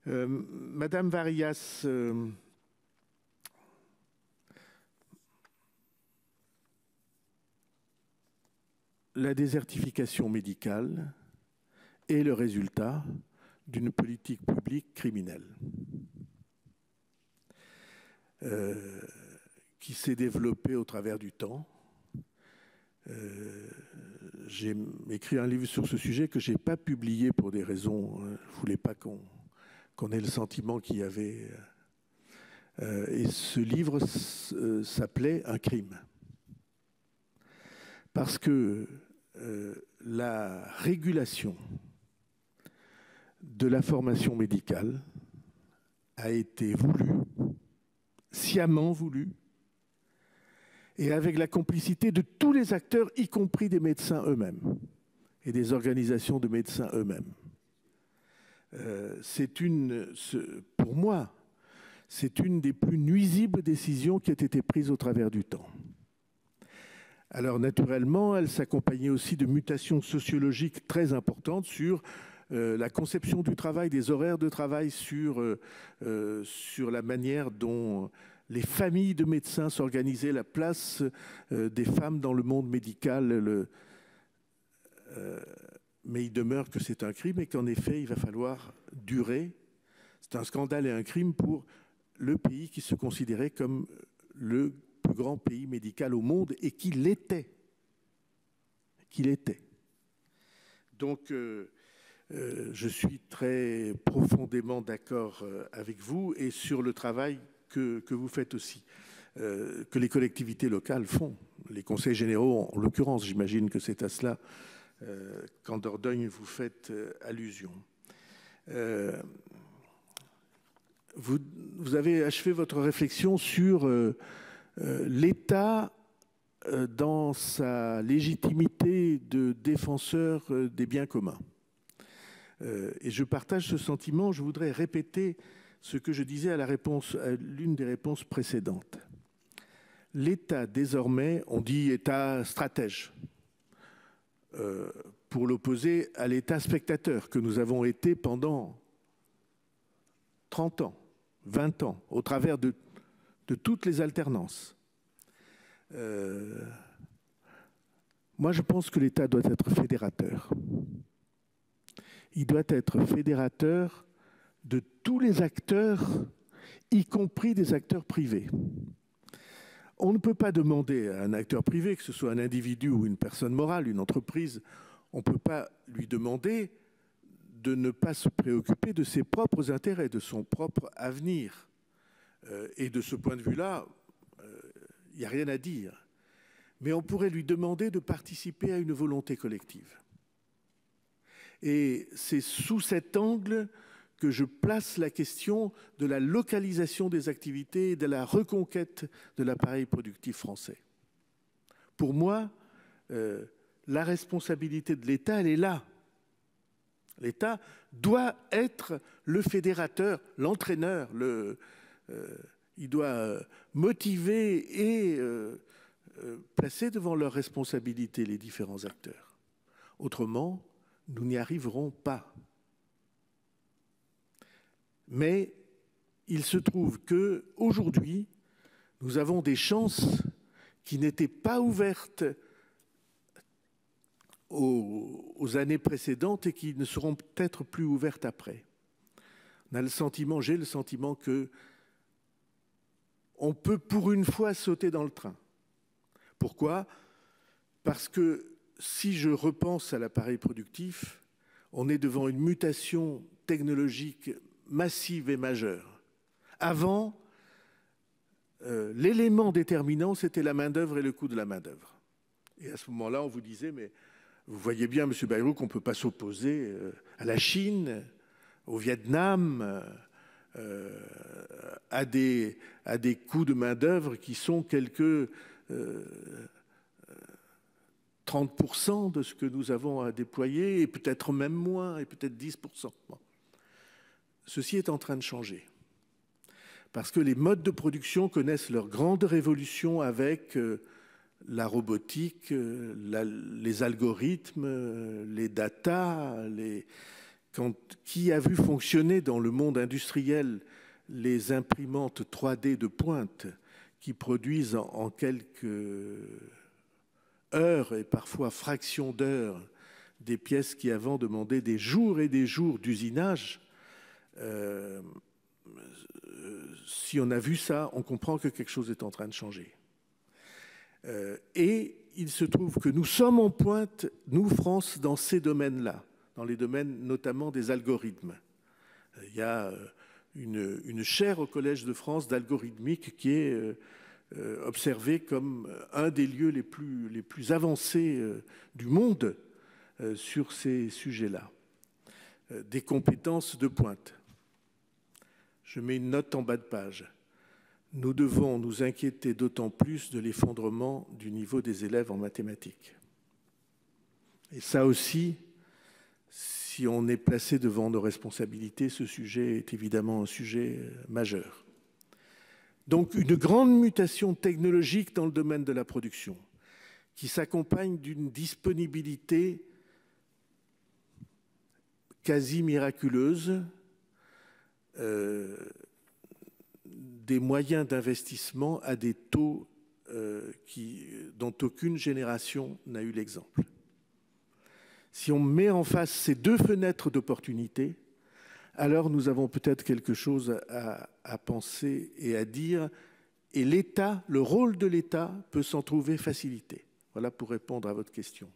Madame Varias, la désertification médicale est le résultat d'une politique publique criminelle qui s'est développée au travers du temps. J'ai écrit un livre sur ce sujet que je n'ai pas publié pour des raisons. Je ne voulais pas qu'on ait le sentiment qu'il y avait. Et ce livre s'appelait Un crime. Parce que la régulation de la formation médicale a été voulue, sciemment voulue, et avec la complicité de tous les acteurs, y compris des médecins eux-mêmes et des organisations de médecins eux-mêmes. Pour moi, c'est une des plus nuisibles décisions qui a été prise au travers du temps. Alors naturellement, elle s'accompagnait aussi de mutations sociologiques très importantes sur la conception du travail, des horaires de travail, sur la manière dont les familles de médecins s'organisaient, la place des femmes dans le monde médical. Mais il demeure que c'est un crime et qu'en effet, il va falloir durer. C'est un scandale et un crime pour le pays qui se considérait comme le plus grand pays médical au monde et qui l'était. Donc, je suis très profondément d'accord avec vous et sur le travail que vous faites aussi, que les collectivités locales font. Les conseils généraux, en l'occurrence, j'imagine que c'est à cela qu'en Dordogne vous faites allusion. Vous avez achevé votre réflexion sur l'État dans sa légitimité de défenseur des biens communs. Et je partage ce sentiment. Je voudrais répéter ce que je disais à l'une des réponses précédentes. L'État, désormais, on dit État stratège, pour l'opposer à l'État spectateur que nous avons été pendant 30 ans, 20 ans, au travers de toutes les alternances. Moi, je pense que l'État doit être fédérateur. Il doit être fédérateur de tous les acteurs, y compris des acteurs privés. On ne peut pas demander à un acteur privé, que ce soit un individu ou une personne morale, une entreprise, on ne peut pas lui demander de ne pas se préoccuper de ses propres intérêts, de son propre avenir. Et de ce point de vue-là, il n'y a rien à dire. Mais on pourrait lui demander de participer à une volonté collective. Et c'est sous cet angle que je place la question de la localisation des activités et de la reconquête de l'appareil productif français. Pour moi, la responsabilité de l'État, elle est là. L'État doit être le fédérateur, l'entraîneur, il doit motiver et placer devant leurs responsabilités les différents acteurs. Autrement, nous n'y arriverons pas. Mais il se trouve qu'aujourd'hui, nous avons des chances qui n'étaient pas ouvertes aux années précédentes et qui ne seront peut-être plus ouvertes après. J'ai le sentiment que on peut pour une fois sauter dans le train. Pourquoi? Parce que si je repense à l'appareil productif, on est devant une mutation technologique massive et majeure. Avant, l'élément déterminant, c'était la main-d'œuvre et le coût de la main-d'œuvre. Et à ce moment-là, on vous disait, mais vous voyez bien, M. Bayrou, qu'on ne peut pas s'opposer à la Chine, au Vietnam, à des coûts de main-d'œuvre qui sont quelques 30% de ce que nous avons à déployer, et peut-être même moins, et peut-être 10%. Bon. Ceci est en train de changer. Parce que les modes de production connaissent leur grande révolution avec la robotique, les algorithmes, les data, qui a vu fonctionner dans le monde industriel les imprimantes 3D de pointe qui produisent en quelques heures et parfois fractions d'heures des pièces qui avant demandaient des jours et des jours d'usinage. Si on a vu ça, on comprend que quelque chose est en train de changer. Et il se trouve que nous sommes en pointe, nous, France, dans ces domaines-là, dans les domaines notamment des algorithmes. Il y a une chaire au Collège de France d'algorithmique qui est observée comme un des lieux les plus avancés du monde sur ces sujets-là. Des compétences de pointe. Je mets une note en bas de page. Nous devons nous inquiéter d'autant plus de l'effondrement du niveau des élèves en mathématiques. Et ça aussi, si on est placé devant nos responsabilités, ce sujet est évidemment un sujet majeur. Donc une grande mutation technologique dans le domaine de la production, qui s'accompagne d'une disponibilité quasi miraculeuse des moyens d'investissement à des taux dont aucune génération n'a eu l'exemple. Si on met en face ces deux fenêtres d'opportunité, alors nous avons peut-être quelque chose à penser et à dire, et l'État, le rôle de l'État peut s'en trouver facilité. Voilà pour répondre à votre question.